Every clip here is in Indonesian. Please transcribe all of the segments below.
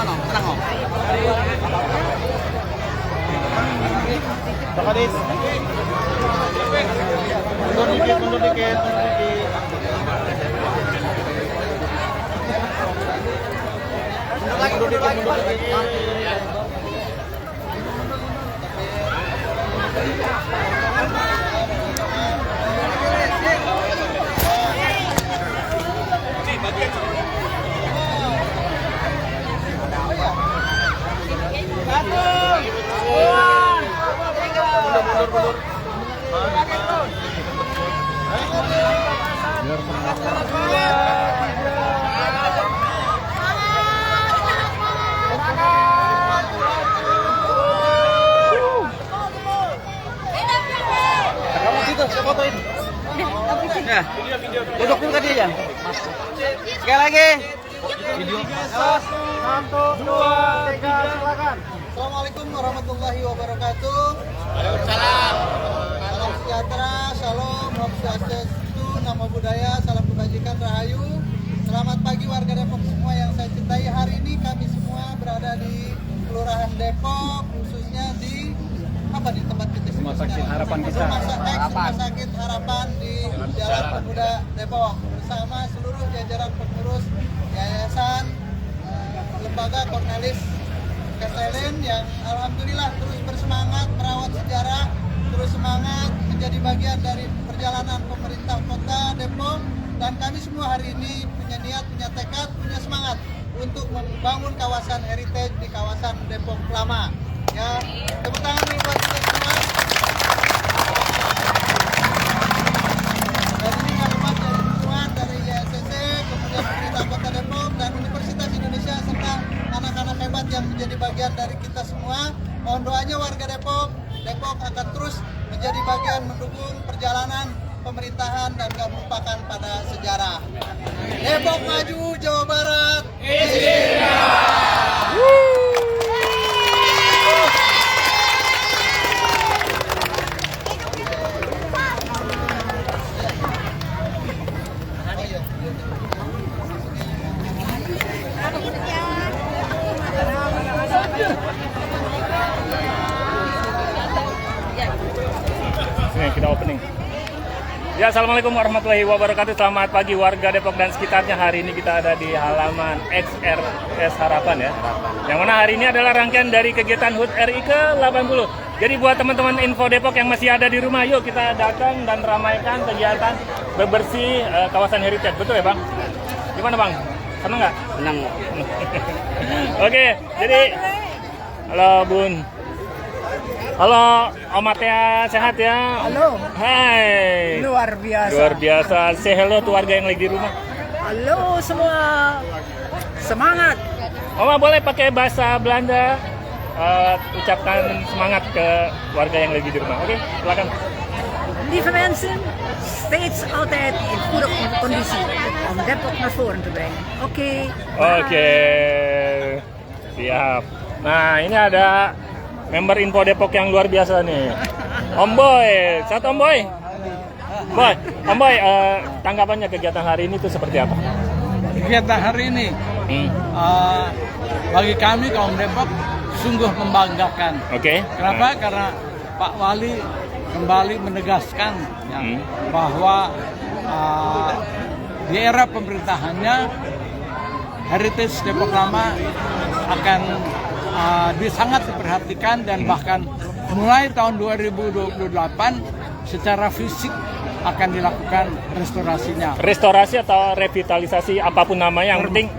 aman om, tenang om. Sakadis. Mundur dikit, mundur dikit, mundur dikit. Mundur dikit, mundur dikit. Kamu situ, saya fotoin. Ya, duduk dulu tadi aja. Sekali lagi. Video. 1, 2, 3, silakan. Assalamualaikum warahmatullahi wabarakatuh. Waalaikumsalam. Salam sejahtera, shalom, om swastiastu, namo buddhaya, salam kebajikan, rahayu. Selamat pagi warga Depok semua yang saya cintai. Hari ini kami semua berada di Kelurahan Depok, khususnya di di tempat kita Rumah Sakit Harapan kita. Rumah Sakit Harapan di Jalan Pemuda Depok bersama seluruh jajaran pengurus Yayasan Lembaga Cornelis Keselen yang alhamdulillah terus bersemangat merawat sejarah, terus semangat menjadi bagian dari perjalanan pemerintah Kota Depok, dan kami semua hari ini punya niat, punya tekad, punya semangat untuk membangun kawasan heritage di kawasan Depok Lama. Ya, tepuk tangan dulu buat kita semua. Dan ini kalimat dari dukungan dari YSCC, kemudian pemerintah Kota Depok dan Universitas Indonesia serta anak-anak hebat yang menjadi bagian dari kita semua. Mohon doanya warga Depok. Depok akan terus menjadi bagian mendukung perjalanan pemerintahan dan gak melupakan pada sejarah. Depok maju, Jawa Barat. Nih, kita opening. Ya, assalamualaikum warahmatullahi wabarakatuh. Selamat pagi warga Depok dan sekitarnya. Hari ini kita ada di halaman XRS Harapan ya. Yang mana hari ini adalah rangkaian dari kegiatan HUT RI ke-80. Jadi buat teman-teman info Depok yang masih ada di rumah, yuk kita datang dan ramaikan kegiatan bebersih kawasan heritage. Betul ya Bang? Gimana Bang? Senang nggak? Tenang. Oke, jadi halo Bun. Halo, Om Atea, sehat ya? Halo. Hai. Luar biasa. Luar biasa. Say hello tuh warga yang lagi di rumah. Halo semua. Semangat. Oma boleh pakai bahasa Belanda ucapkan semangat ke warga yang lagi di rumah. Oke, silakan. Lieve mensen, steeds altijd in goede conditie om Depok naar voren te brengen. Oké. Oke. Siap. Nah, ini ada member info Depok yang luar biasa nih. Om Boy, satu Om Boy. Om Boy, tanggapannya kegiatan hari ini tuh seperti apa? Kegiatan hari ini bagi kami kaum Depok sungguh membanggakan. Oke. Kenapa? Karena Pak Wali kembali menegaskan ya, bahwa di era pemerintahannya heritage Depok Lama akan sangat diperhatikan dan bahkan mulai tahun 2028 secara fisik akan dilakukan restorasinya. Restorasi atau revitalisasi apapun namanya, yang penting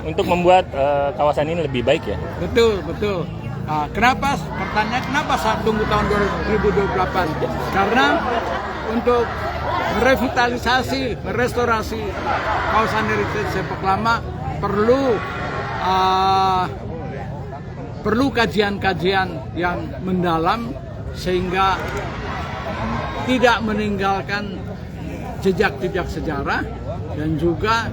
untuk membuat kawasan ini lebih baik ya. Betul, betul. Nah, kenapa? Pertanyaan kenapa saat tunggu tahun 2028? Karena untuk merevitalisasi, merestorasi kawasan heritage Depok Lama perlu kajian-kajian yang mendalam sehingga tidak meninggalkan jejak-jejak sejarah dan juga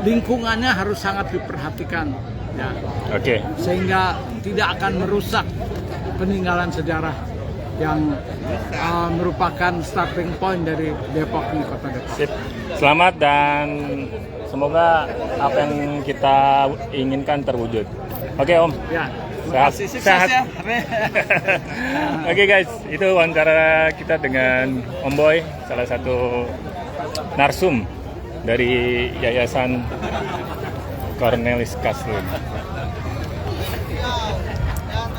lingkungannya harus sangat diperhatikan ya. Oke. Sehingga tidak akan merusak peninggalan sejarah yang merupakan starting point dari Depok ini, Kota Depok. Sip. Selamat dan semoga apa yang kita inginkan terwujud. Oke Om. Ya. Sehat. Makasih, sukses Sehat. ya. Oke guys, itu wawancara kita dengan Om Boy, salah satu narsum dari Yayasan Cornelis Kaslun. Dan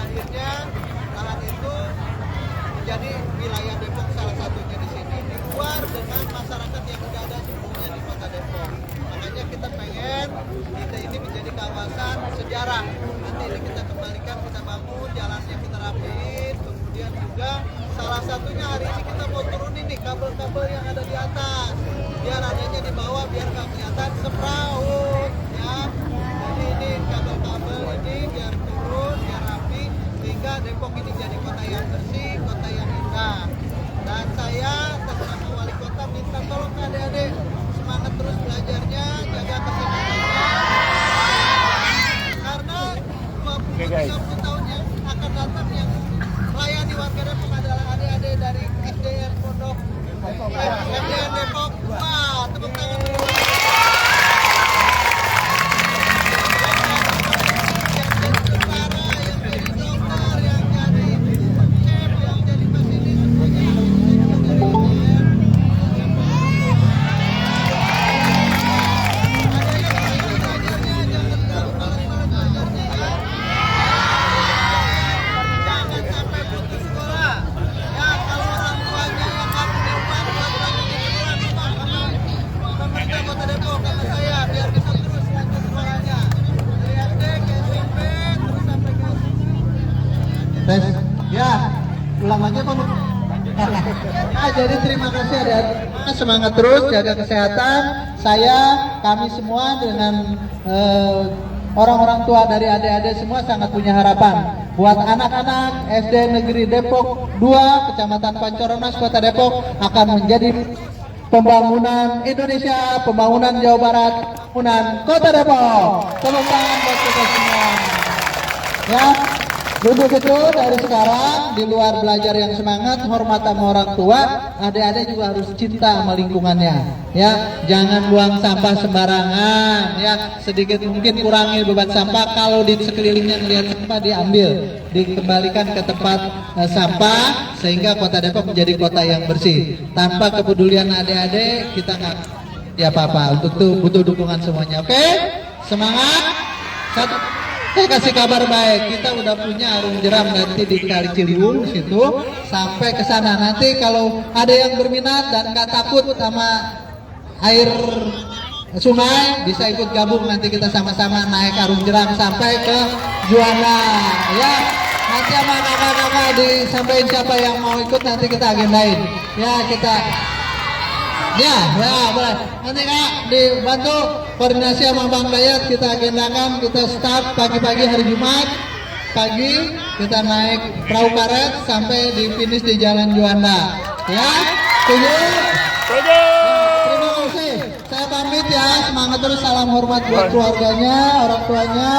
akhirnya lahan itu menjadi wilayah Depok salah satunya di sini, di luar dengan masyarakat yang sudah ada sebelumnya di kota Depok. Makanya kita pengen ini menjadi kawasan sejarah. Nanti ini kita kembalikan, kita bangun, jalannya kita rapiin, kemudian juga salah satunya hari ini kita mau turunin nih kabel-kabel yang ada di atas, biar adanya di bawah biar nggak kelihatan semraut ya. Jadi ini kabel-kabel ini biar turun, biar rapi, sehingga Depok ini jadi kota yang bersih, kota yang indah. Dan saya bersama wali kota minta tolong ke adik-adik semangat terus belajarnya, jaga kesehatannya, karena 20-30 tahun yang akan datang yang melayani warga Depok adalah adik-adik dari SDN Pondok SDN Depok. Wah, tepuk tangan dulu. Yang jadi tentara, yang jadi dokter, yang jadi chef, yang jadi masinis, semuanya dari tes. Ya, ulang lagi apa? Ya, jadi terima kasih adik-adik. Semangat terus, jaga kesehatan. Kami semua dengan orang-orang tua dari adik-adik semua sangat punya harapan buat anak-anak SD Negeri Depok 2, Kecamatan Pancorenas, Kota Depok akan menjadi pembangunan Indonesia, pembangunan Jawa Barat, pembangunan Kota Depok. Tepuk tangan buat kita semua. Ya. Untuk itu dari sekarang di luar belajar yang semangat, hormat sama orang tua, adik-adik juga harus cinta sama lingkungannya. Ya, jangan buang sampah sembarangan. Ya, sedikit mungkin kurangi beban sampah. Kalau di sekelilingnya melihat sampah diambil, dikembalikan ke tempat sampah sehingga Kota Depok menjadi kota yang bersih. Tanpa kepedulian adik-adik kita nggak ya apa-apa. Untuk itu butuh dukungan semuanya. Oke, semangat. Saya kasih kabar baik, kita udah punya arung jeram nanti di Kali Ciliwung situ sampai ke sana. Nanti kalau ada yang berminat dan nggak takut sama air sungai bisa ikut gabung, nanti kita sama-sama naik arung jeram sampai ke Juanda. Ya, nanti sama kakak-kakak disampaikan siapa yang mau ikut nanti kita agendain. Ya kita. Ya boleh. Nanti Kak dibantu koordinasi sama Bang Dayat, kita agendakan, kita start pagi-pagi hari Jumat pagi, kita naik perahu karet sampai di finish di Jalan Juanda. Ya, setuju? Setuju. Terima kasih. Saya pamit ya, semangat terus, salam hormat buat keluarganya, orang tuanya,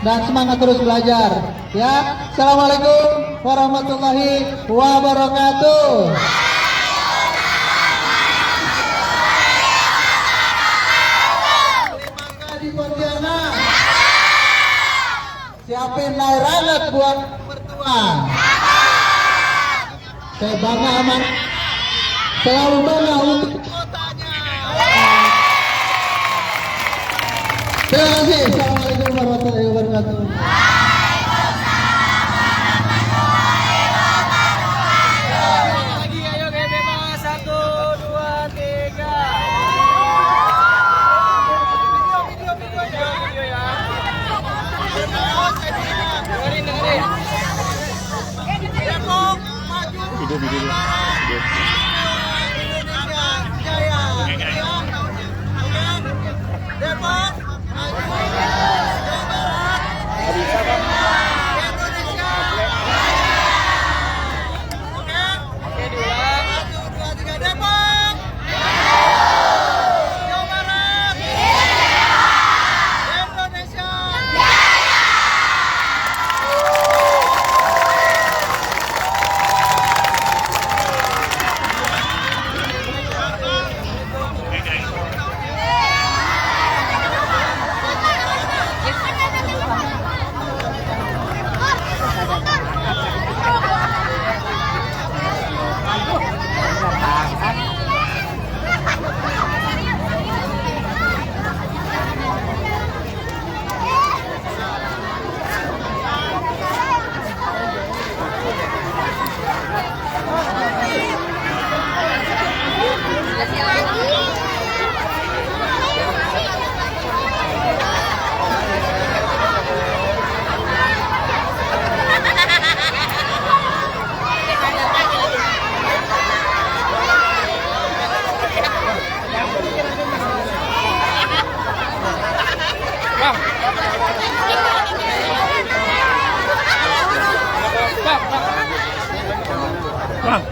dan semangat terus belajar. Ya, Assalamualaikum warahmatullahi wabarakatuh. Siapin lairanat buat mertua. Saya bangga aman, selalu bangga untuk kotanya. Terima kasih. Assalamualaikum warahmatullahi wabarakatuh. Lagi ayo bebas 1, 2, 3. Video ya. Depok maju, Video. Indonesia jaya. Depok maju, Jawa Barat.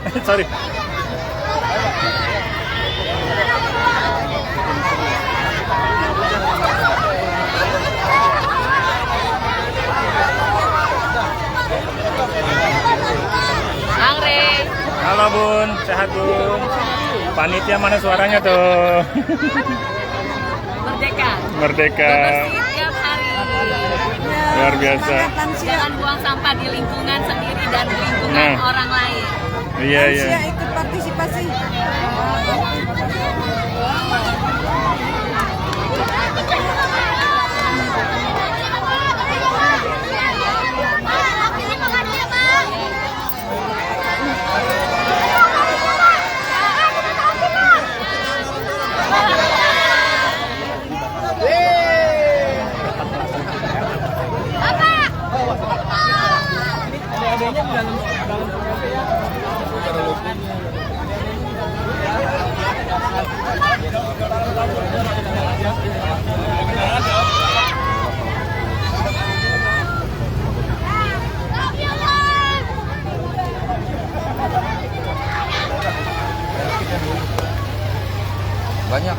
Sorry. Halo Bun, sehat Bun. Panitia mana suaranya tuh? Merdeka. Merdeka. Bersih tiap hari. Luar biasa. Jangan buang sampah di lingkungan sendiri dan di lingkungan Nah. orang lain. Iya, iya. ikut partisipasi. Banyak.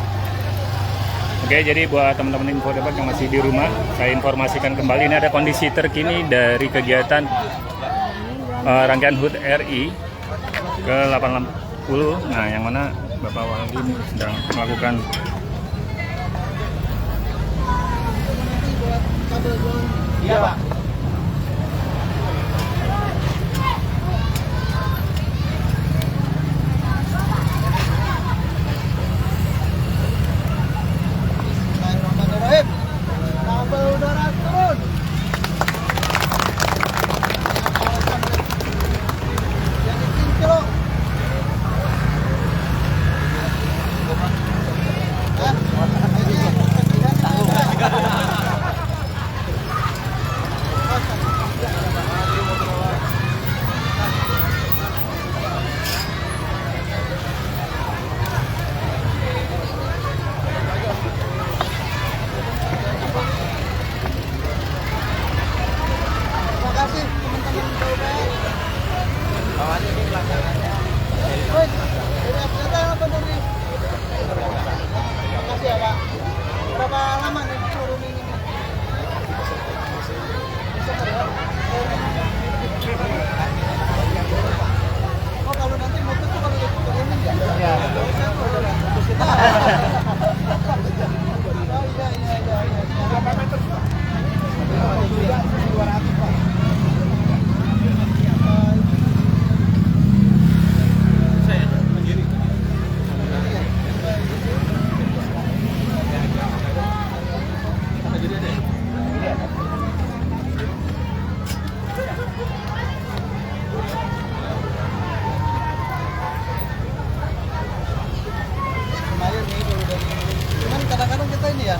Oke, jadi buat teman-teman info debat yang masih di rumah, saya informasikan kembali ini ada kondisi terkini dari kegiatan rangkaian HUT RI ke 80. Nah, yang mana Bapak Waldi ini sedang melakukan Iya, Pak. Bismillahirrahmanirrahim. Kabel udara turun. Jadi kinclo. Terima kasih teman-teman PUPR. Bawaannya di belakang aja. Baik, dari Aksata apa dari? Terima kasih ya Pak. Berapa lama nih showroom ini? Desember ya? Oh kalau nanti mau tutup kalau turunin ya? Iya. Oh iya. Berapa meter? 200 Pak. Lumayan nih kalau udah gini. Cuman kadang-kadang kita ini ya,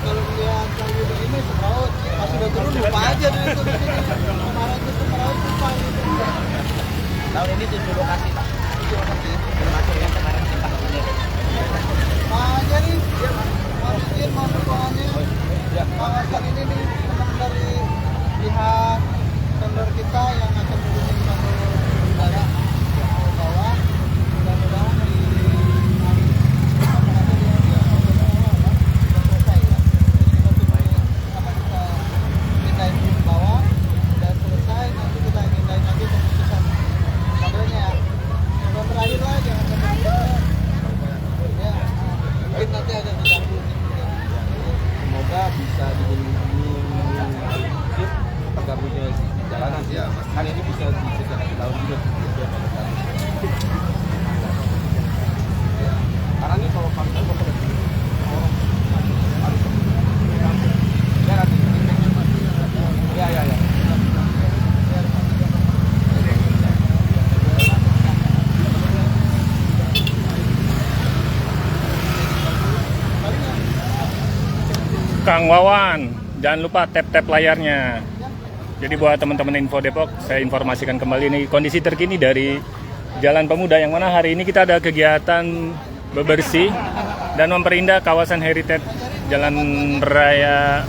kalau melihat lagi udah ini semeraut, pas udah turun lupa aja dari itu di sini. Kemarin itu semeraut lupa gitu. Tahun ini 7 lokasi Pak. 7 lokasi. Termasuk yang kemarin kita punya. Pak Jadi, mau izin, mau dukungannya. Kawasan ini nih teman dari pihak vendor kita yang akan turunin kabel udara ke bawah. Mudah-mudahan di pindahin ke bawah dan selesai nanti kita pindahin lagi keputusan kabelnya ya. Yang terakhir lah jangan sampai ya mungkin nanti agak diganggu semoga bisa dilindungi tergabungnya jalanan ya kan ini bisa disediakan tahun juga karena ini kalau pantai ya. Kang Wawan, jangan lupa tap-tap layarnya. Jadi buat teman-teman Info Depok, saya informasikan kembali ini kondisi terkini dari Jalan Pemuda yang mana hari ini kita ada kegiatan bebersih dan memperindah kawasan heritage Jalan Raya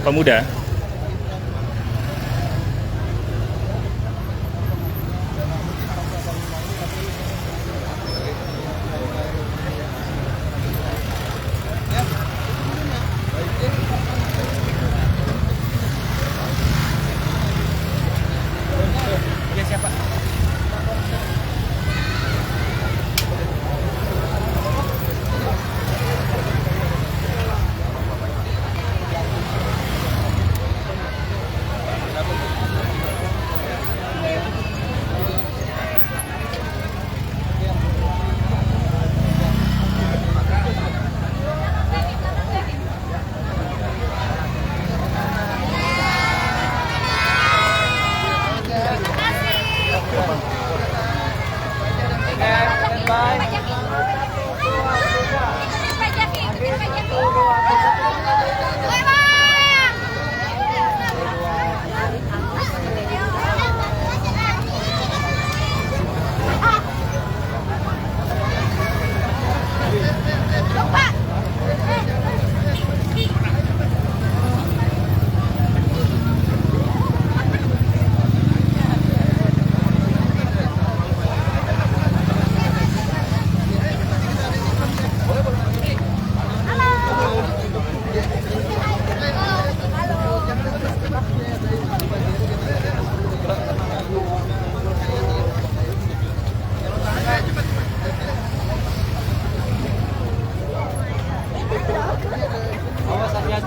Pemuda.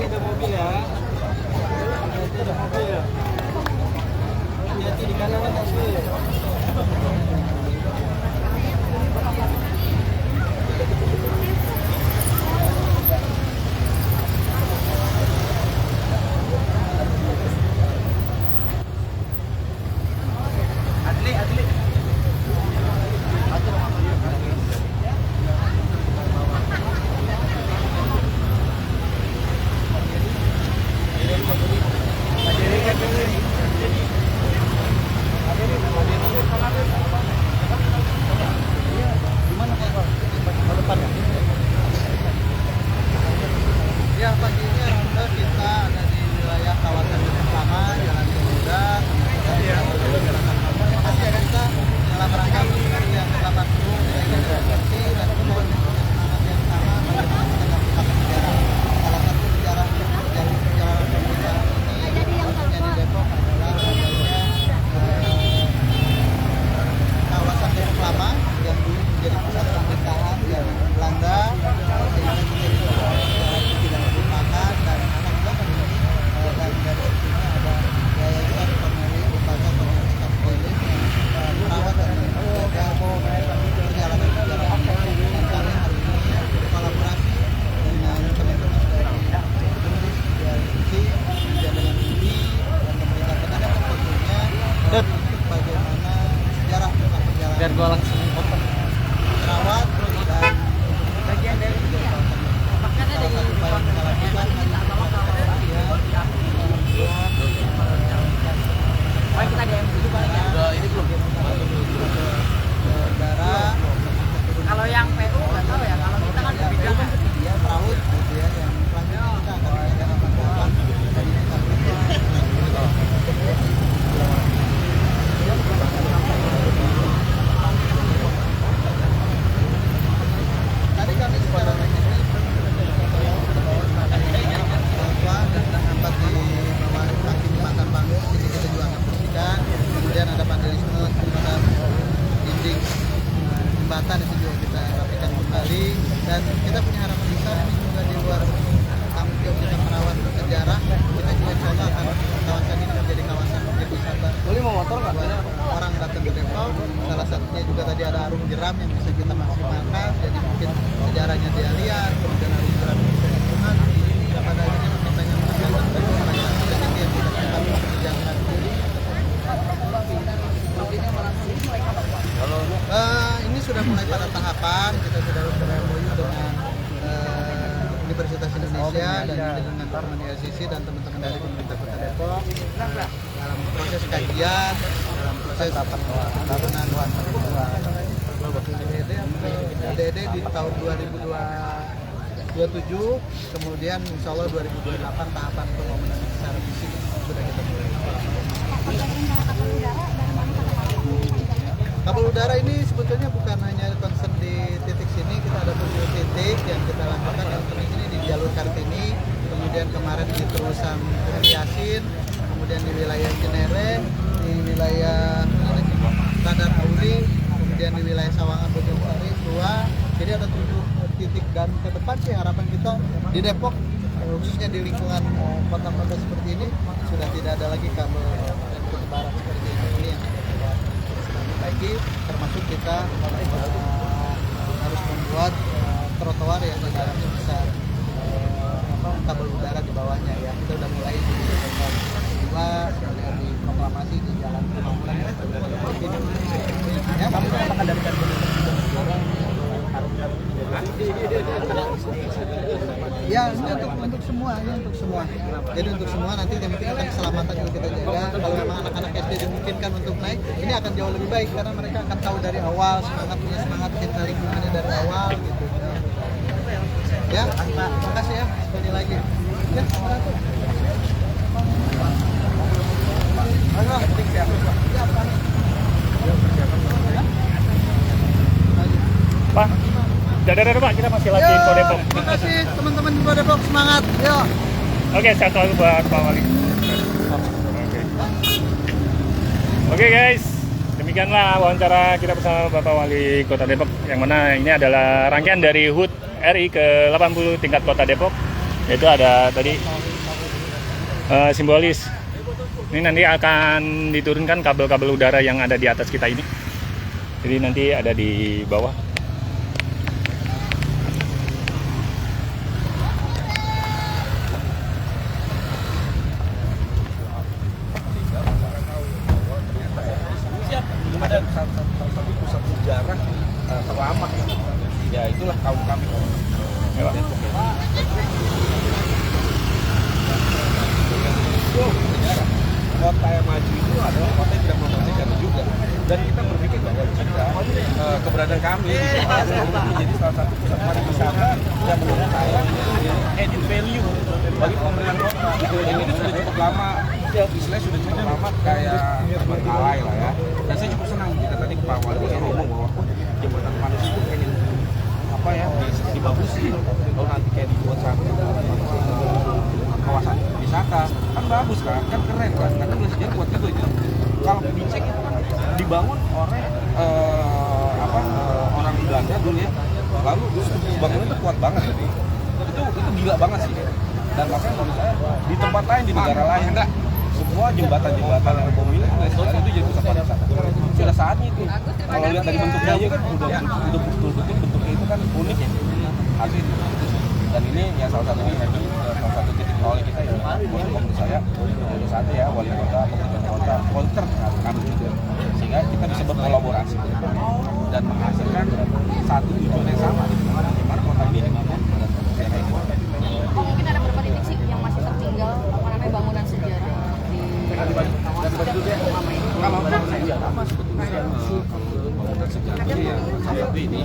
ada mobil ya. Hati-hati ada mobil. Hati-hati di kanan ada mobil. Ya, pagi ini Alhamdulillah kita ada di wilayah kawasan Pertama, Jalan Pemuda. Makasih ya kita dalam rangka hari yang ke-80 kita berarti dan kita semangat yang sama bagaimana kita dapat sejarah. Salah satu sejarah dari perjalanan pemerintahan ini khususnya di Depok adalah adanya kawasan Depok Lama yang dulu menjadi pusat pemerintahan dari Belanda sehingga menjadi sejarah tidak melupakan dan alhamdulillah hari ini dan dari sini ada Yayasan Cornelis Lembaga Cornelis Capitalist yang merawat dan menjaga perjalanan sejarah ini. Dan kami hari ini berkolaborasi dengan teman-teman dari institusi kemudian dengan UI dan pemerintah kota Depok tentunya untuk bagaimana sejarah tentang perjalanan merawat dan bagian dari salah satu upaya yang kita lakukan Kalau yang PU nggak tahu ya, kalau kita kan kebijakan. dia peraut gitu ya, yang selanjutnya kita akan mengadakan pendapat dari tadi kami secara teknis bahwa dan terhambat di bawah kaki jembatan panggung ini kita juga akan bersihkan. Kemudian ada vandalisme terhadap dinding jembatan itu juga kita rapikan kembali dan kita punya harapan besar ini juga di luar tanggung jawab kita merawat sejarah, kita juga insya Allah akan kawasan ini menjadi kawasan objek wisata. Boleh mau motor nggak? Orang datang ke Depok, salah satunya juga tadi ada Arum Jeram yang bisa kita maksimalkan, jadi mungkin sejarahnya dia lihat, kemudian Arum Jeram bisa lingkungan, dan pada akhirnya mungkin banyak masyarakat dan masyarakat yang bisa kita perjalanan diri. Ini sudah mulai pada tahapan, kita sudah MOU dengan Universitas Indonesia dan dengan teman-teman LCC dan teman-teman dari pemerintah Kota Depok dalam proses kajian, dalam proses pembangunan DD di tahun 2027, kemudian insya Allah 2028 tahapan pembangunan secara fisik sudah kita mulai. Kabel udara ini sebetulnya bukan hanya concern di titik sini, kita ada 7 titik yang kita lakukan. Yang penting ini di jalur Kartini, kemudian kemarin di Terusan Yasin, kemudian di wilayah Cinere, di wilayah Radar Auli, kemudian di wilayah Sawangan Bojongsari, Tua. Jadi ada 7 titik dan ke depan sih harapan kita di Depok, khususnya di lingkungan kota-kota seperti ini sudah tidak ada lagi kabel ketebaran seperti ini yang lagi, termasuk kita harus membuat trotoar yang di dalamnya bisa kabel udara di bawahnya ya. Kita udah mulai di kedua, kemudian di proklamasi di jalan pembangunan yang ya, kami akan adakan ya, ini untuk semua, ini untuk semua. Jadi untuk semua nanti yang penting akan keselamatan juga kita jaga. Kalau memang anak-anak SD dimungkinkan untuk naik, ini akan jauh lebih baik karena mereka akan tahu dari awal, punya semangat cinta lingkungannya dari awal gitu. Ya, terima kasih ya sekali lagi. Ya, Pak, dadah Pak, kita masih lagi info Depok. Terima kasih teman-teman info Depok, semangat. Yo. Oke, sehat selalu buat Pak Wali. Oke guys, demikianlah wawancara kita bersama Bapak Wali Kota Depok, yang mana ini adalah rangkaian dari HUT RI ke-80 tingkat Kota Depok Itu ada tadi simbolis. Ini nanti akan diturunkan kabel-kabel udara yang ada di atas kita ini. Jadi nanti ada di bawah. Ada satu pusat sejarah terlama. Ya itulah kaum kami. Ya, Pak. Kota yang maju itu adalah kota yang tidak memerdekakan juga, dan kita berpikir bahwa jika keberadaan kami menjadi salah satu pusat pariwisata yang menurut saya added value bagi pemerintahan kota. Yang ini sudah cukup lama, istilahnya sudah cukup lama kayak terbengkalai lah ya. Dan saya cukup senang jika tadi Pak Wali Kota ngomong bahwa jembatan panas itu pengen apa ya dibagusin, lalu nanti kayak dibuat satu kawasan wisata, kan bagus kan keren kan, karena sejarah buat itu. Kalau dicek itu kan dibangun oleh orang Belanda dulu ya, lalu bangunan itu kuat banget, itu gila banget sih. Dan makanya menurut saya di tempat lain, di negara lain semua jembatan-jembatan yang bom ini sejarah itu jadi pusat pariwisata. Sudah saatnya itu. Kalau lihat dari bentuknya aja kan udah betul-betul bentuknya itu kan unik ya, asli. Dan ini ya salah satu titik nol kita ya, menurut saya menurut satu ya wali kota, pemerintah kota, konter kami juga, sehingga kita bisa berkolaborasi dan menghasilkan satu tujuan yang sama, dimana kota ini dibangun. Mungkin ada beberapa titik sih yang masih tertinggal bangunan sejarah di Kalau bangunan sejarah ya salah satu ini,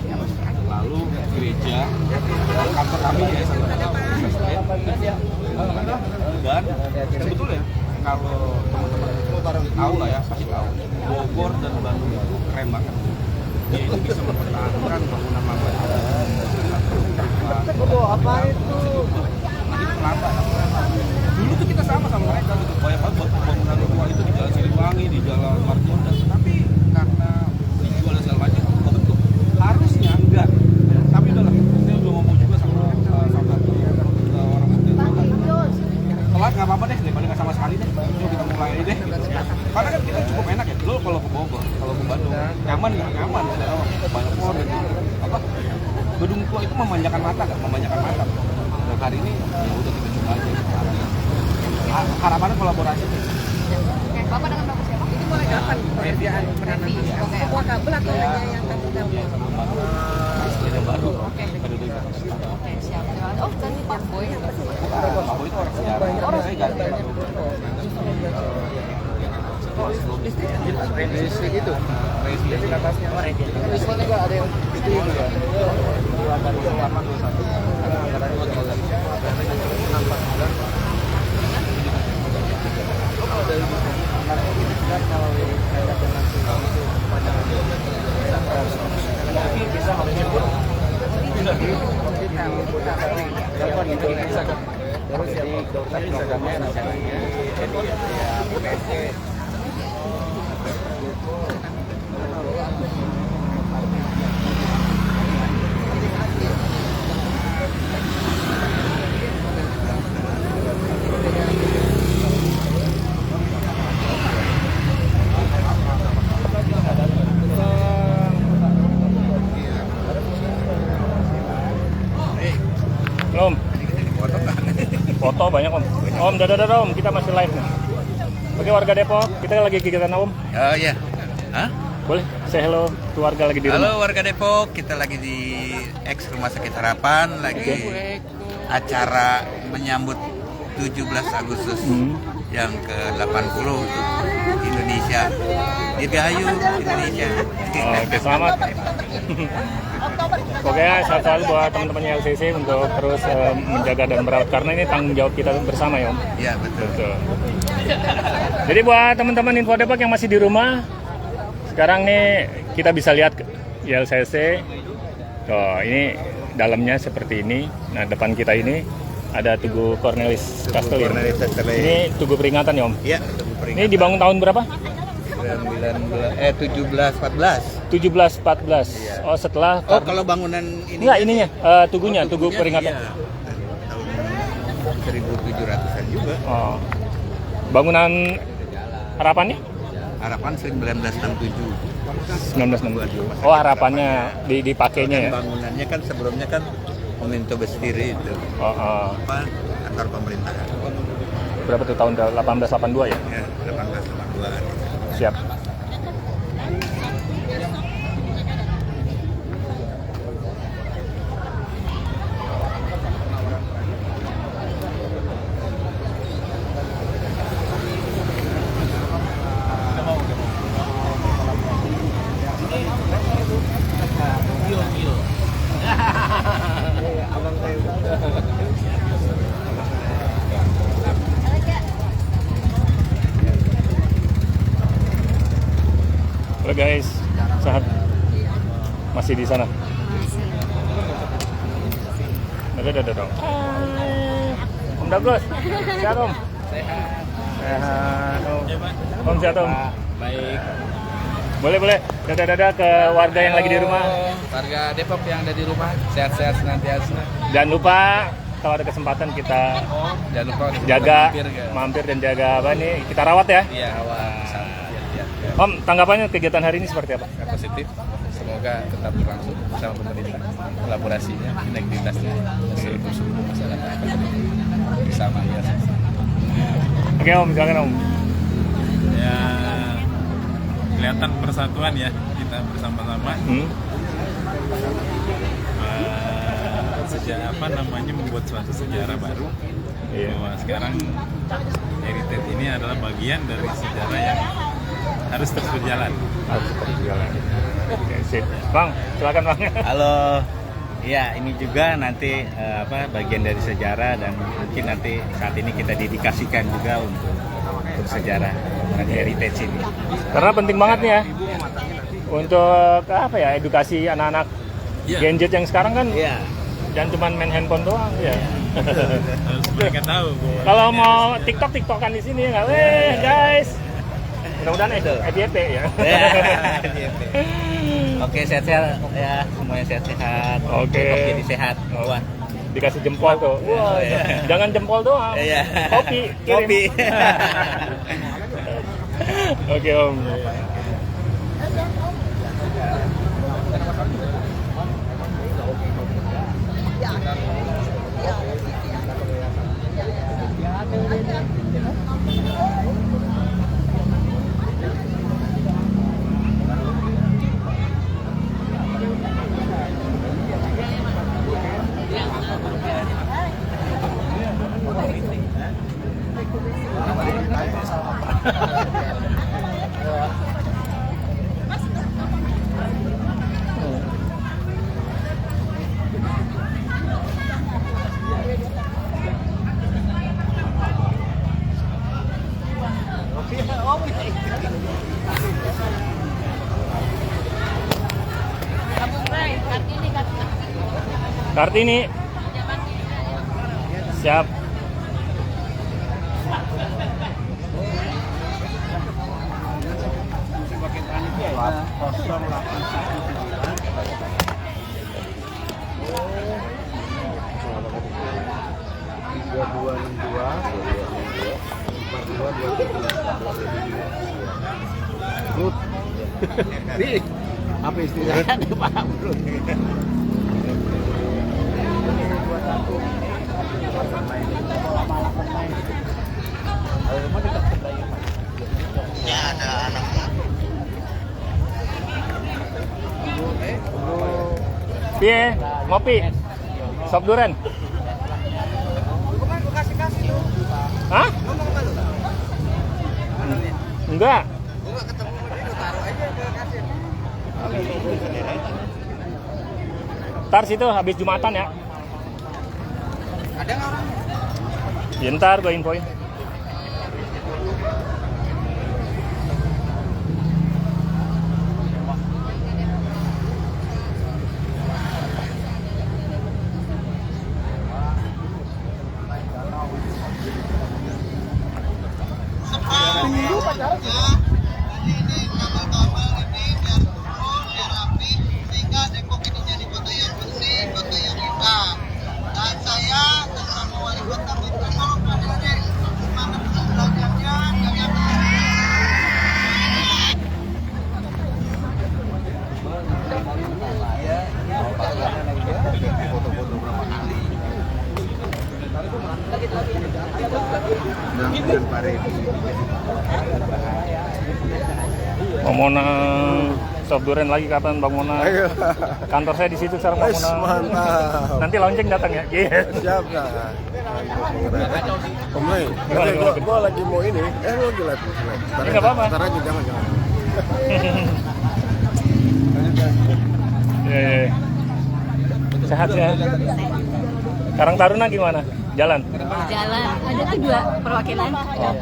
lalu gereja, kantor kami ya dan sebetulnya kalau teman-teman tahu lah ya, pasti tahu Bogor dan Bandung itu keren banget. Dia itu bisa mempertahankan bangunan lama. Apa itu? Dulu tuh kita sama mereka gitu, banyak banget bangunan tua itu di Jalan Siliwangi, di Jalan Margonda, tapi karena dijual dan segala macam kebentuk. Harusnya enggak, tapi udahlah, saya udah ngomong juga sama salah satu orang telat nggak apa-apa deh, daripada nggak sama sekali deh, yuk kita mulai deh gitu. Karena kan kita cukup enak ya, dulu kalau ke Bogor, kalau ke Bandung, nyaman nggak nyaman, banyak pohon dan apa, gedung tua itu memanjakan mata kan, memanjakan mata. Dan hari ini ya udah kita coba aja. Harapannya kolaborasi. Oke, Bapak dengan Bapak siapa? Ini mulai kapan pekerjaan Revi. Oke. Semua kabel atau hanya yang kabel-kabel? Yang baru. Oke, siap. Oh, ganti Pak Boy. Pak Boy itu orang sejarah. Orang saya ganti. Resi gitu. Resi di atasnya. Misalnya nggak ada yang itu juga. 8 bulan. Terus jadi programnya Om, foto banyak Om. Om, dadah Om, kita masih live nih. Oke warga Depok, kita lagi kegiatan Om. Oh iya. Hah? Boleh, say hello ke warga lagi di rumah. Halo warga Depok, kita lagi di X Rumah Sakit Harapan, lagi acara menyambut 17 Agustus yang ke-80 untuk Indonesia. Dirgahayu Indonesia. Oke, selamat. Pokoknya sehat selalu buat teman-teman LCC untuk terus menjaga dan merawat, karena ini tanggung jawab kita bersama ya Om. Iya betul. Jadi buat teman-teman Info Depok yang masih di rumah, sekarang nih kita bisa lihat di LCC. Oh, ini dalamnya seperti ini. Nah, depan kita ini ada Tugu Cornelis Castelli. Ini Tugu Peringatan ya Om? Iya, Tugu Peringatan. Ini dibangun tahun berapa? 1714. 1714. Iya. Oh, setelah kalau bangunan ini. enggak, ininya Tugunya, Tugu Peringatan. Iya. Tahun 1700-an juga. Oh. Bangunan Harapannya? Harapan 1967. 1967. Oh, harapannya dipakainya ya? Bangunannya kan sebelumnya kan Momento Bestiri itu. Oh. Kantor pemerintahan. Berapa tuh tahun 1882 ya? Ya, 1882. Siap. Halo guys, sehat? Masih di sana? Ada dong. Om Dagus, sehat Om? Sehat Om, sehat Om? Baik. Boleh. Dadah ke warga yang lagi di rumah. Warga Depok yang ada di rumah, sehat-sehat senantiasa. Jangan lupa kalau ada kesempatan kita Jangan lupa jaga, mampir. mampir dan jaga apa nih, kita rawat ya. Iya, awal. Om, tanggapannya kegiatan hari ini seperti apa? Positif. Semoga tetap berlangsung bersama pemerintah, kolaborasinya, integritasnya, seluruh masyarakat bersama ya. Oke Om, silakan Om. Ya, kelihatan persatuan ya, kita bersama-sama. Sejak membuat suatu sejarah baru. Bahwa sekarang heritage ini adalah bagian dari sejarah yang harus terus berjalan. Oke, sip. Bang, silakan Bang. Halo. Ya, ini juga nanti bagian dari sejarah dan mungkin nanti saat ini kita dedikasikan juga untuk sejarah dan heritage ini. Karena penting banget nih ya untuk edukasi anak-anak gadget yang sekarang kan. Jangan cuma main handphone doang ya. Harus mereka tahu. Kalau mau TikTokan di sini nggak, guys. Mudah-mudahan FYP ya. Oke, sehat-sehat ya, semuanya sehat-sehat. Oke. Jadi sehat. Wah. Dikasih jempol tuh. Wah, jangan jempol doang. Kopi, kirim. Kopi. Oke Om. Kartini. Siap. Apa istilahnya Pak Bro? Ya, ada anak. Piye? Ngopi? Sop duren? Hah? Enggak. Ntar situ habis Jumatan ya. Ada nggak orang? Ya, ntar gue infoin. Sehingga Depok ini jadi kota yang bersih, kota yang indah. Dan saya bersama wali kota Dan Pak Redi. Bang Mona stop duren lagi kapan Bang Mona? Kantor saya di situ sekarang Bang Mona. Mantap. Nanti launching datang ya. Iya. Siap dah. Om Lei, Gimana? gua lagi mau ini. Lu lagi live. Ini nggak apa-apa. Ntar aja jangan. Iya. Sehat ya. Karang Taruna gimana? Jalan. Jalan. Ada tuh 2 perwakilan. Oh.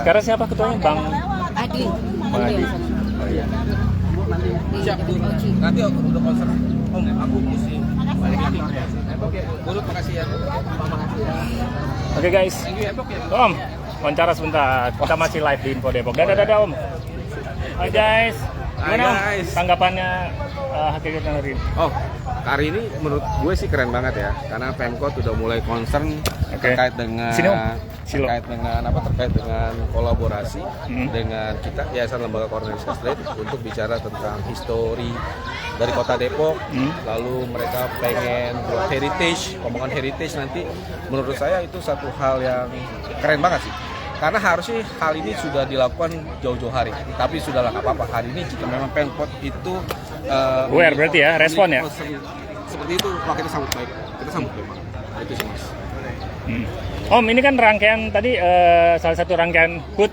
Sekarang siapa ketuanya? Bang Adi. Bang Adi. Siap. Nanti udah konser. Om, aku pusing. Balik lagi. Burut makasih ya. Oke guys. Om, wawancara sebentar. Kita masih live di Info Depok. Dadah Om. Hai guys. Gimana Om? Hai, guys. Tanggapannya hakikat hari ini? Oh, hari ini menurut gue sih keren banget ya, karena Pemkot udah mulai concern terkait dengan Sini, Om. Silo. terkait dengan kolaborasi dengan kita Yayasan Lembaga Cornelis Kastrat untuk bicara tentang histori dari Kota Depok. Lalu mereka pengen buat heritage, omongan heritage nanti. Menurut saya itu satu hal yang keren banget sih. Karena harusnya hal ini sudah dilakukan jauh-jauh hari, tapi sudahlah nggak apa-apa. Hari ini jika memang Pemkot itu Aware berarti ya, respon ya? Seperti itu, wah kita sambut baik. Kita sambut baik. Itu sih Mas. Om, ini kan rangkaian tadi salah satu rangkaian HUT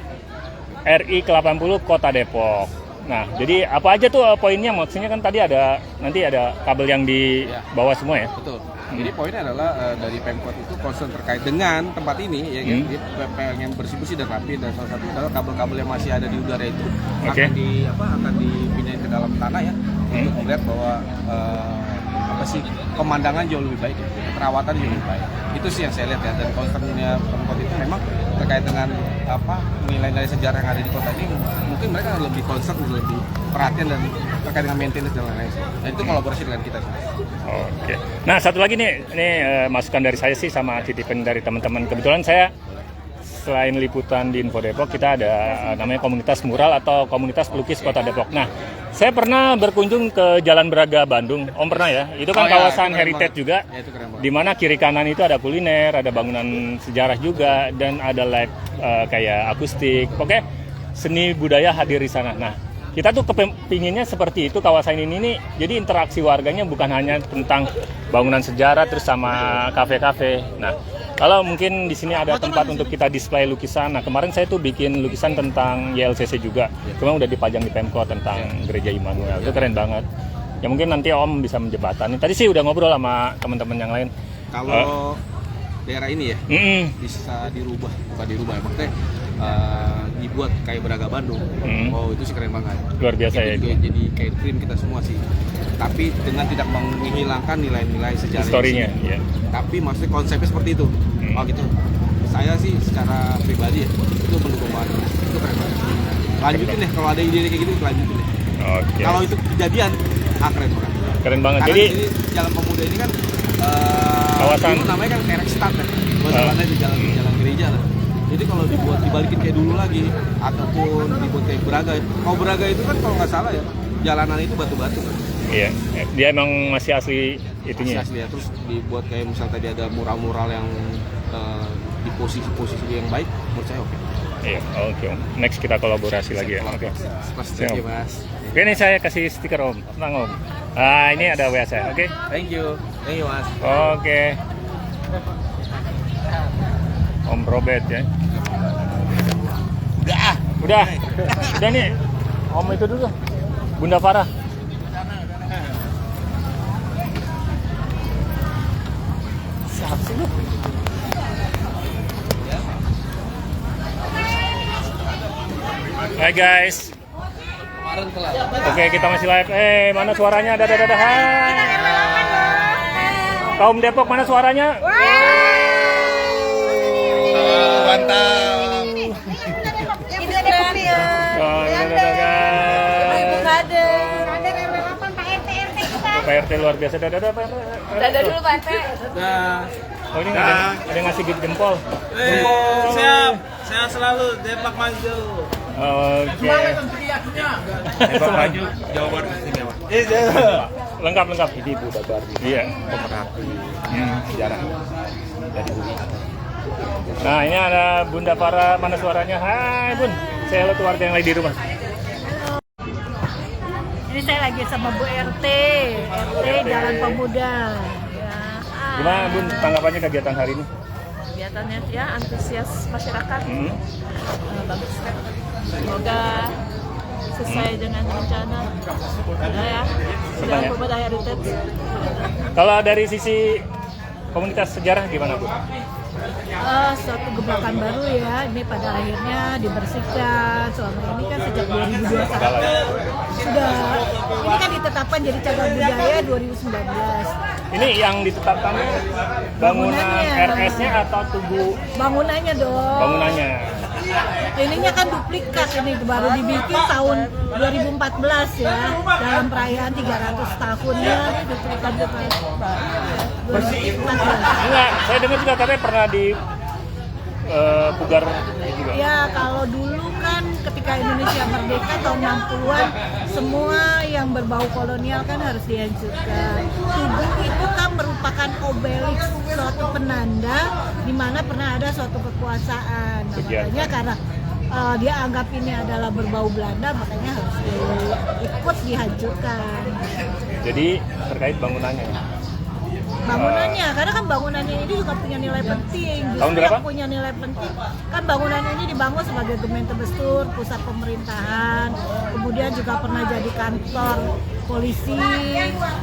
RI ke-80 Kota Depok. Nah, jadi apa aja tuh poinnya? Maksudnya kan tadi nanti ada kabel yang di bawah semua ya? Betul. Jadi poinnya adalah dari Pemkot itu concern terkait dengan tempat ini, ya kan? Dia pengen bersih-bersih dan rapi, dan salah satu adalah kabel-kabel yang masih ada di udara itu akan dipindahin ke dalam tanah ya, untuk melihat bahwa pemandangan jauh lebih baik, perawatan jauh lebih baik. Itu sih yang saya lihat ya, dan concernnya Pemkot itu memang terkait dengan nilai-nilai sejarah yang ada di kota ini. Mungkin mereka lebih concern, lebih perhatian dan terkait dengan maintenance dan lain-lain. Dan itu kolaborasi dengan kita. Oke. Nah, satu lagi nih, ini masukan dari saya sih sama titipan dari teman-teman. Kebetulan saya selain liputan di Info Depok, kita ada namanya komunitas mural atau komunitas pelukis Kota Depok. Nah, saya pernah berkunjung ke Jalan Braga Bandung. Om pernah ya? Itu kan kawasan heritage juga. Ya, itu keren banget. Di mana kiri kanan itu ada kuliner, ada bangunan sejarah juga, dan ada live kayak akustik. Oke, seni budaya hadir di sana. Nah, kita tuh kepinginnya seperti itu kawasan ini nih. Jadi interaksi warganya bukan hanya tentang bangunan sejarah terus sama kafe-kafe. Nah, kalau mungkin di sini ada tempat untuk kita display lukisan. Nah, kemarin saya tuh bikin lukisan tentang YLCC juga. Cuma udah dipajang di Pemkot tentang Gereja Immanuel. Itu keren banget. Ya mungkin nanti Om bisa menjembatani. Tadi sih udah ngobrol sama teman-teman yang lain. Kalau daerah ini ya bisa dirubah, bukan dirubah ya, maksudnya dibuat kayak Braga Bandung. Oh, itu sih keren banget. Luar biasa ya. Jadi kayak dream kita semua sih. Tapi dengan tidak menghilangkan nilai-nilai sejarah historinya, ya. Tapi maksudnya konsepnya seperti itu. Oh gitu. Saya sih secara pribadi ya, itu mendukung banget. Itu keren banget. Lanjutin deh, kalau ada ide kayak gitu lanjutin deh. Oke. Kalau itu kejadian, keren banget. Keren banget. Karena Jadi Jalan Pemuda ini kan kawasan dulu namanya kan Kerek Stad kan. Jalannya di jalan gereja lah. Jadi kalau dibalikin kayak dulu lagi, ataupun dibuat kayak Braga. Kalau Braga itu kan kalau nggak salah ya, jalanan itu batu-batu kan. iya, dia emang masih asli itunya. Masih asli ya. Terus dibuat kayak misal tadi ada mural-mural yang di posisi-posisi yang baik, menurut saya oke. Iya, oke. Next kita kolaborasi lagi ya. Oke. Thank you, Mas. Oke, ini saya kasih stiker Om. Tenang Om. Ah, ini ada WA saya. Oke. Thank you, Mas. Oke. Om Robert ya. Udah nih. Om itu dulu. Bunda Farah. Siapa sih lu? Hai guys. Oke, kita masih live. Mana suaranya? Dadah. Hai. Kaum Depok, mana suaranya? Mantap. Itu Depok nih ya. Dadah guys. Ibu Kader. Pak RT luar biasa. Dadah Pak RT. Dadah dulu Pak RT. Oh, ini ada yang ngasih gift jempol. Siap, sehat selalu, Depok maju. Oke. Depok maju, Jawa Barat istimewa. Lengkap. Ini Ibu Babar, Iya. pemerhati sejarah dari UI. Nah, ini ada Bunda Farah, mana suaranya? Hai Bun, saya lihat warga yang lagi di rumah. Ini saya lagi sama Bu RT Jalan Pemuda. Ya. Gimana Bun tanggapannya kegiatan hari ini? Kegiatannya ya antusias masyarakat. Bagus. Semoga sesuai dengan rencana. Ya. Senang ya? Pemuda Heritage. Kalau dari sisi komunitas sejarah gimana Bu? Suatu gebrakan baru ya, ini pada akhirnya dibersihkan. Selama ini kan sejak 2021 sudah, ini kan ditetapkan jadi cagar budaya 2019. Ini yang ditetapkan bangunan Bangunannya. RS-nya atau tugu Bangunannya dong. bangunannya? Ininya kan duplikat, ini baru dibikin tahun 2014 ya, dalam perayaan 300 tahunnya duplikat 2014. Enggak, saya dengar juga katanya pernah di Pugar juga. Ya kalau dulu kan ketika Indonesia merdeka tahun 60-an semua yang berbau kolonial kan harus dihancurkan. Tugu itu kan merupakan obelisk, suatu penanda di mana pernah ada suatu kekuasaan. Nah, makanya karena dia anggap ini adalah berbau Belanda, makanya harus ikut dihancurkan. Jadi terkait bangunannya. Bangunannya, karena kan bangunannya ini juga punya nilai penting. Tahun Justru berapa? yang punya nilai penting kan bangunan ini dibangun sebagai Gemeentebestur, pusat pemerintahan, kemudian juga pernah jadi kantor polisi,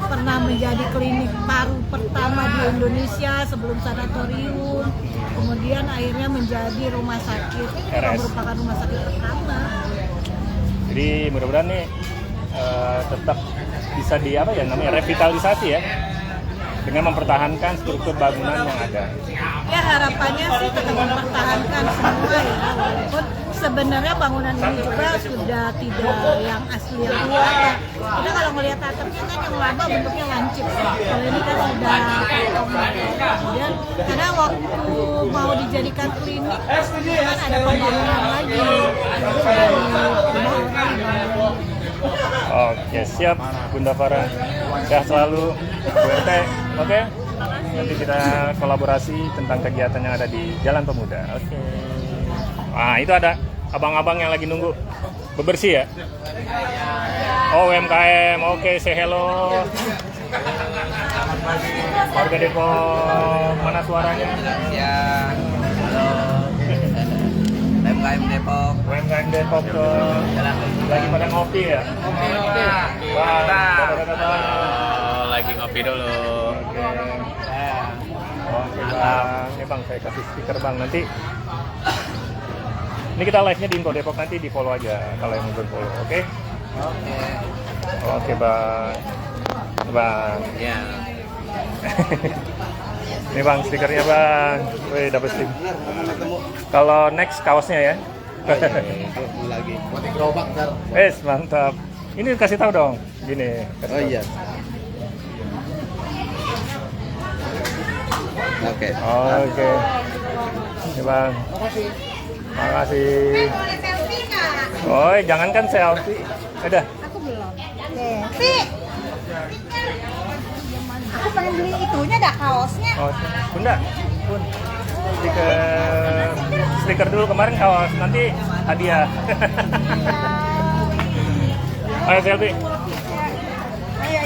pernah menjadi klinik paru pertama di Indonesia sebelum sanatorium, kemudian akhirnya menjadi rumah sakit, ini juga RS. merupakan rumah sakit pertama. Jadi mudah-mudahan nih tetap bisa namanya revitalisasi ya, dengan mempertahankan struktur bangunan yang ada. Ya harapannya sih tetap mempertahankan semua ya, walaupun sebenarnya bangunan ini juga sudah tidak yang asli yang lama. Kita kalau ngelihat atapnya kan yang lama bentuknya lancip. Kalau ini kan sudah potong. Kemudian karena waktu mau dijadikan klinik kan ada pembangunan lagi. Oke, siap Bunda Farah. Sehat selalu Bu RT. Oke. Nanti kita kolaborasi tentang kegiatan yang ada di Jalan Pemuda. Oke. Nah, itu ada abang-abang yang lagi nunggu bebersih ya. Oh, UMKM. Oke, say hello. Warga Depok, mana suaranya? Ya, halo. UMKM Depok. UMKM Depok tuh lagi pada ngopi ya? Ngopi. Wah, Lagi ngopi dulu. Oke bang, ini bang saya kasih stiker bang, nanti ini kita live-nya di Info Depok, nanti di follow aja kalau yang belum follow, oke? Oke bang, Ya. ini bang stikernya bang, wih dapet stiker. Kalau next kaosnya ya. lagi. Buat gerobak ntar. Mantap. Ini kasih tahu dong, gini. Oh iya. Oke. Oke. Ini bang. Makasih. Oh, jangankan selfie. Udah. Aku belum. Aku pengen beli itunya dah, kaosnya. Oh, Bunda. Bun. Stiker dulu kemarin kaos, nanti hadiah. Ayo selfie. Ayo.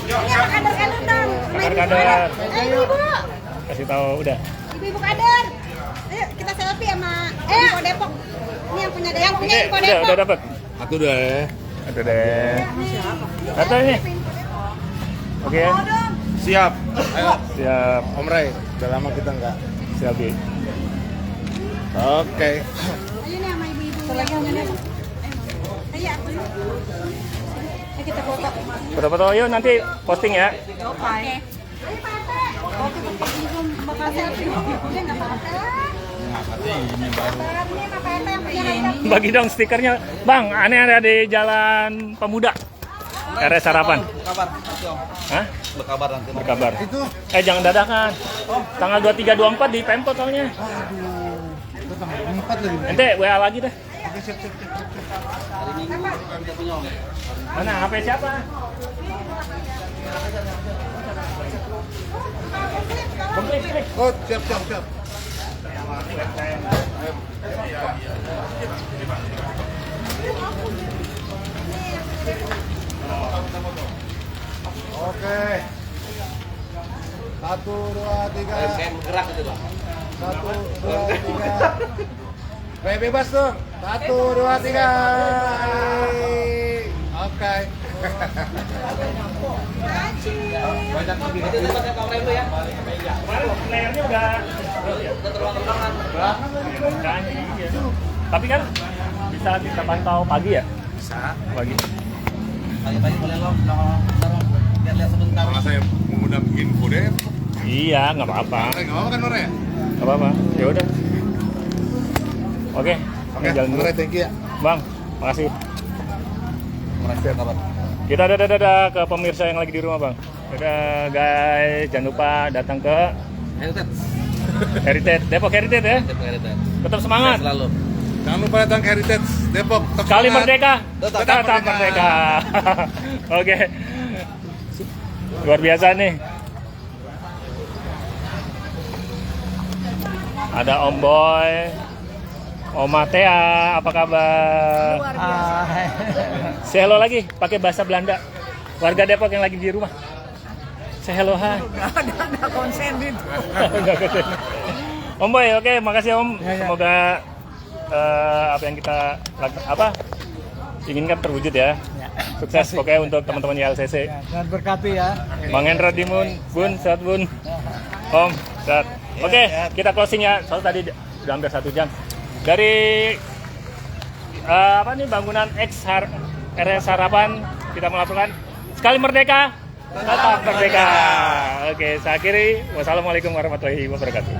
Ini apa kader-kader dong? Kader-kader. Ayo ibu. Kasih tahu udah. Ibu kader. Ayo kita selfie sama Info Depok. Ini yang punya Info Depok. Udah dapat. Aku udah ya. Itu deh. Kata ini. Oke. Siap. Ayo. Siap. Om Ray, udah lama kita enggak. Selfie. Oke. Ayo nih sama ibu-ibu. Lagi nih. Ayo. Ayo kita foto. Foto-foto yuk, nanti posting ya. Oke. Ayo Pak Ate. Oke, belum bakal selfie. Udah enggak apa-apa. Ini baru. Ini Pak Ate yang punya handphone. Bagi dong stikernya. Bang, aneh ada di Jalan Pemuda. RS Harapan. Kabar, Hah? berkabar nanti. Berkabar. Jangan dadakan. Tanggal 23 24 di Pemkot soalnya. Itu tanggal 4 lagi. Ente WA lagi dah. Siap. Hari Minggu kita punya Om. Mana HP siapa? Oh, siap. 1, 2, 3. Saya bergerak itu bang. 1, 2, 3. Kayak bebas tuh. 1, 2, 3. Oke. Banyak lebih. Itu tempatnya Pak Rem ya. Layarnya udah Terbang-terbangan. Tapi kan bisa kita pantau pagi ya? Bisa. Pagi. Pagi-pagi boleh lo lihat sebentar. Kalau saya mudah bikin kode, Iya, nggak apa-apa. nggak apa-apa kan Nore ya? Nggak apa-apa. Ya udah. Oke. Oke, jalan dulu. Nore, thank you ya. Bang, makasih. Makasih kabar. Kita dadah ke pemirsa yang lagi di rumah, Bang. Dadah guys, jangan lupa datang ke Heritage, Depok Heritage ya. Tetap semangat. Selalu. Jangan lupa datang ke Heritage Depok. Tetap Sekali semangat. merdeka, Tetap merdeka. Oke. Luar biasa nih. Ada Om Boy, Oma Tea, apa kabar? Luar biasa. Say hello lagi, pakai bahasa Belanda. Warga Depok yang lagi di rumah. Say hello, hai. Nggak konsen itu. Nggak keren. Om Boy, oke, makasih Om. Semoga apa yang kita inginkan terwujud ya. Sukses pokoknya untuk teman-teman YLCC. Dan berkati ya. Bang Hendra Dimun, Bun, sehat Bun. Om, sehat. Oke, kita closing ya. Soalnya tadi udah hampir 1 jam. Dari bangunan RS Harapan kita melakukan sekali merdeka, tetap merdeka. Oke, saya akhiri. Wassalamualaikum warahmatullahi wabarakatuh.